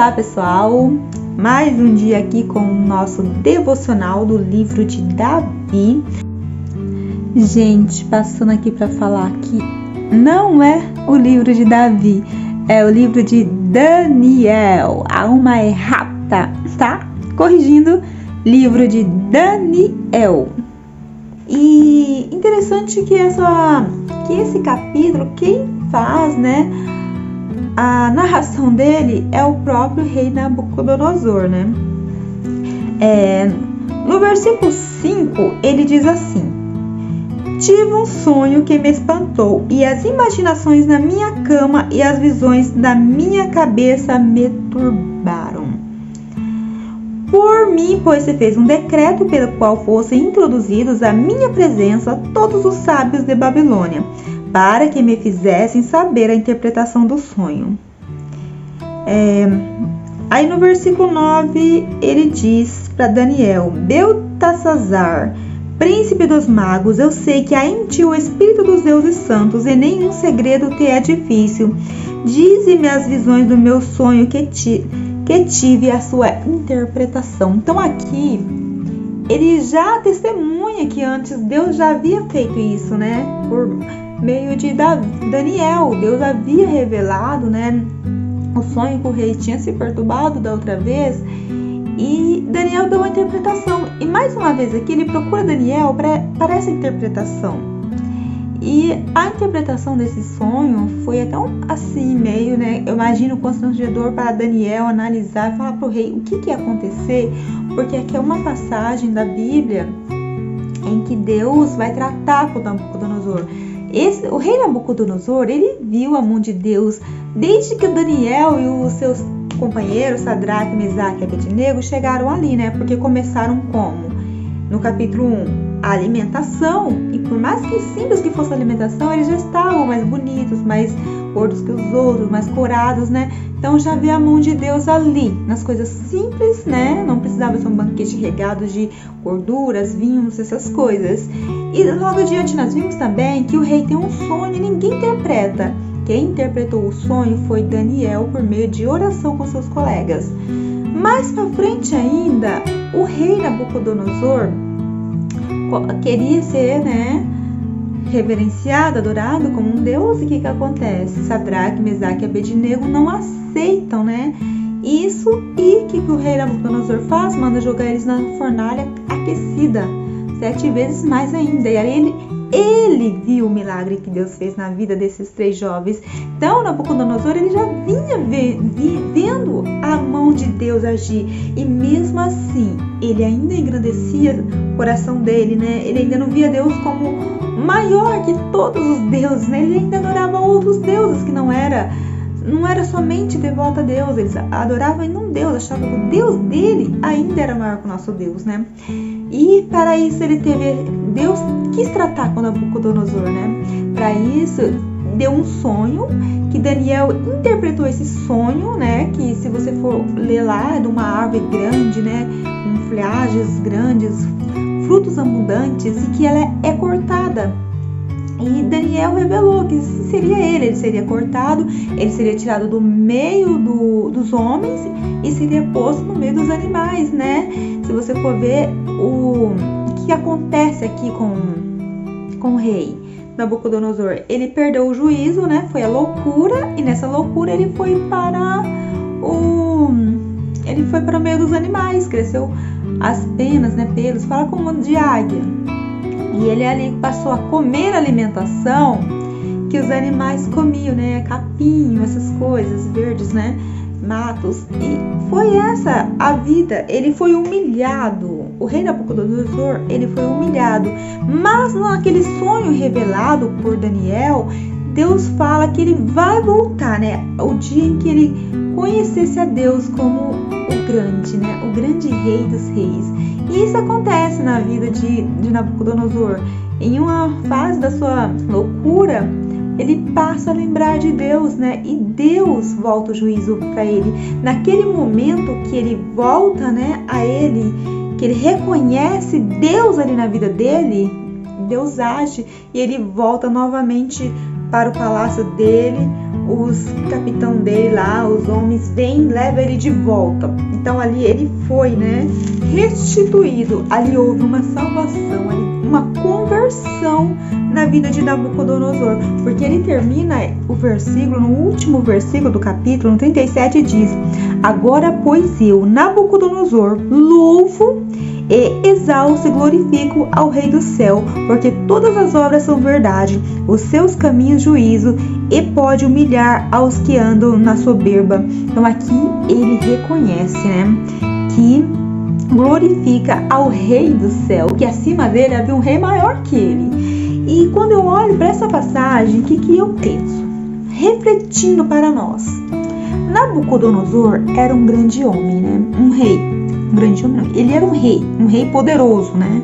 Olá pessoal, mais um dia aqui com o nosso devocional do livro de Davi. Gente, passando aqui para falar que não é o livro de Davi, é o livro de Daniel. A alma é rápida, tá? Corrigindo, livro de Daniel. E interessante que esse capítulo, quem faz, né, a narração dele é o próprio rei Nabucodonosor, né? No versículo 5, ele diz assim: tive um sonho que me espantou, e as imaginações na minha cama e as visões da minha cabeça me turbaram. Por mim, pois, se fez um decreto pelo qual fossem introduzidos à minha presença todos os sábios de Babilônia, para que me fizessem saber a interpretação do sonho. Aí no versículo 9, ele diz para Daniel: Beltesazar, príncipe dos magos, eu sei que há em ti o espírito dos deuses santos, e nenhum segredo te é difícil. Dize-me as visões do meu sonho que tive a sua interpretação. Então aqui ele já testemunha que antes Deus já havia feito isso, né? Por meio de Daniel, Deus havia revelado, né, o sonho que o rei tinha se perturbado da outra vez, e Daniel deu uma interpretação. E mais uma vez aqui ele procura Daniel para essa interpretação. E a interpretação desse sonho foi até assim, meio, né, eu imagino constrangedor para Daniel analisar e falar para o rei o que ia acontecer, porque aqui é uma passagem da Bíblia em que Deus vai tratar com Nabucodonosor. O rei Nabucodonosor, ele viu a mão de Deus desde que Daniel e os seus companheiros, Sadraque, Mesaque e Abednego, chegaram ali, né? Porque começaram como? No capítulo 1, a alimentação, e por mais que simples que fosse a alimentação, eles já estavam mais bonitos, mais gordos que os outros, mais corados, né? Então já vê a mão de Deus ali, nas coisas simples, né? Não precisava ser um banquete regado de gorduras, vinhos, essas coisas. E logo adiante nós vimos também que o rei tem um sonho e ninguém interpreta. Quem interpretou o sonho foi Daniel por meio de oração com seus colegas. Mais pra frente ainda, o rei Nabucodonosor queria ser, né, reverenciado, adorado como um deus. E o que acontece? Sadraque, Mesaque e Abednego não aceitam, né, isso. E o que o rei Nabucodonosor faz? Manda jogar eles na fornalha aquecida 7 vezes mais ainda. E aí ele viu o milagre que Deus fez na vida desses 3 jovens. Então Nabucodonosor, ele já vinha vendo a mão de Deus agir, e mesmo assim ele ainda engrandecia o coração dele, né? Ele ainda não via Deus como maior que todos os deuses, né? Ele ainda adorava outros deuses que não era somente devoto a Deus. Eles adoravam ainda um Deus, achavam que o Deus dele ainda era maior que o nosso Deus, né? E para isso Deus quis tratar com Nabucodonosor, né? Para isso deu um sonho, que Daniel interpretou esse sonho, né? Que se você for ler lá, é de uma árvore grande, né? Com folhagens grandes, frutos abundantes, e que ela é cortada. E Daniel revelou que seria ele seria cortado, ele seria tirado do meio dos homens e seria posto no meio dos animais, né? Se você for ver o que acontece aqui com o rei Nabucodonosor, ele perdeu o juízo, né? Foi a loucura, e nessa loucura ele foi para o meio dos animais, cresceu as penas, né? Pelos, fala como de águia. E ele ali passou a comer alimentação que os animais comiam, né? Capinho, essas coisas verdes, né? Matos. E foi essa a vida. Ele foi humilhado. O rei Nabucodonosor, ele foi humilhado. Mas naquele sonho revelado por Daniel, Deus fala que ele vai voltar, né? O dia em que ele conhecesse a Deus como o grande, né? O grande rei dos reis. E isso acontece na vida de Nabucodonosor. Em uma fase da sua loucura, ele passa a lembrar de Deus, né? E Deus volta o juízo para ele. Naquele momento que ele volta, né, a ele, que ele reconhece Deus ali na vida dele, Deus age e ele volta novamente para o palácio dele, os capitão dele lá, os homens, vêm e levam ele de volta. Então ali ele foi, né, restituído. Ali houve uma salvação, uma conversão na vida de Nabucodonosor, porque ele termina o versículo, no último versículo do capítulo, no 37, diz: agora, pois eu, Nabucodonosor, louvo e exalto e glorifico ao Rei do céu, porque todas as obras são verdade, os seus caminhos juízo, e pode humilhar aos que andam na soberba. Então aqui ele reconhece, né, que glorifica ao Rei do céu, que acima dele havia um rei maior que ele. E quando eu olho para essa passagem, o que eu penso? Refletindo para nós, Nabucodonosor era um grande homem, né? Um rei, um grande homem. Ele era um rei poderoso, né?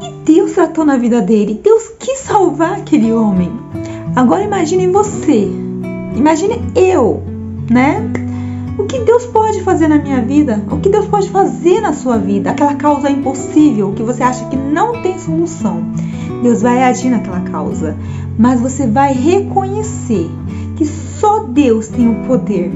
E Deus tratou na vida dele. Deus quis salvar aquele homem. Agora imagine você, imagine eu, né? O que Deus pode fazer na minha vida? O que Deus pode fazer na sua vida? Aquela causa impossível que você acha que não tem solução. Deus vai agir naquela causa, mas você vai reconhecer que só Deus tem o poder.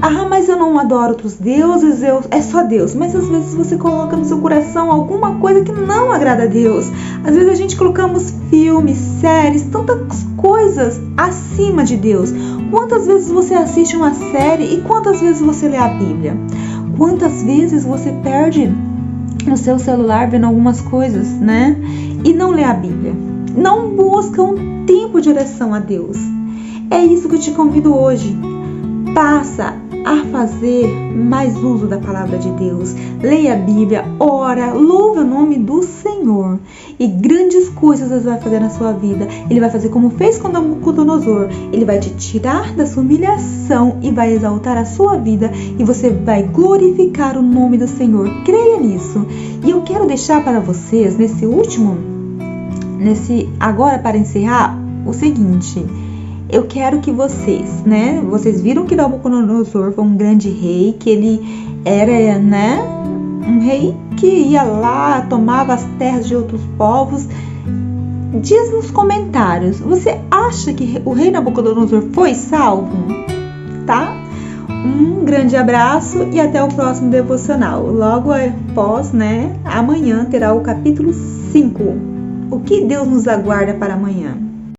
Ah, mas eu não adoro outros deuses, é só Deus. Mas às vezes você coloca no seu coração alguma coisa que não agrada a Deus. Às vezes a gente colocamos filmes, séries, tantas coisas acima de Deus. Quantas vezes você assiste uma série e quantas vezes você lê a Bíblia? Quantas vezes você perde no seu celular vendo algumas coisas, né? E não lê a Bíblia. Não busca um tempo de oração a Deus. É isso que eu te convido hoje. Passa a fazer mais uso da palavra de Deus. Leia a Bíblia, ora, louve o nome do Senhor. E grandes coisas Deus vai fazer na sua vida. Ele vai fazer como fez com Nabucodonosor. Ele vai te tirar da sua humilhação e vai exaltar a sua vida. E você vai glorificar o nome do Senhor. Creia nisso. E eu quero deixar para vocês, agora para encerrar, o seguinte. Eu quero que vocês, né? Vocês viram que Nabucodonosor foi um grande rei, que ele era, né? Um rei que ia lá, tomava as terras de outros povos. Diz nos comentários, você acha que o rei Nabucodonosor foi salvo? Tá? Um grande abraço e até o próximo devocional. Logo após, né? Amanhã terá o capítulo 5. O que Deus nos aguarda para amanhã?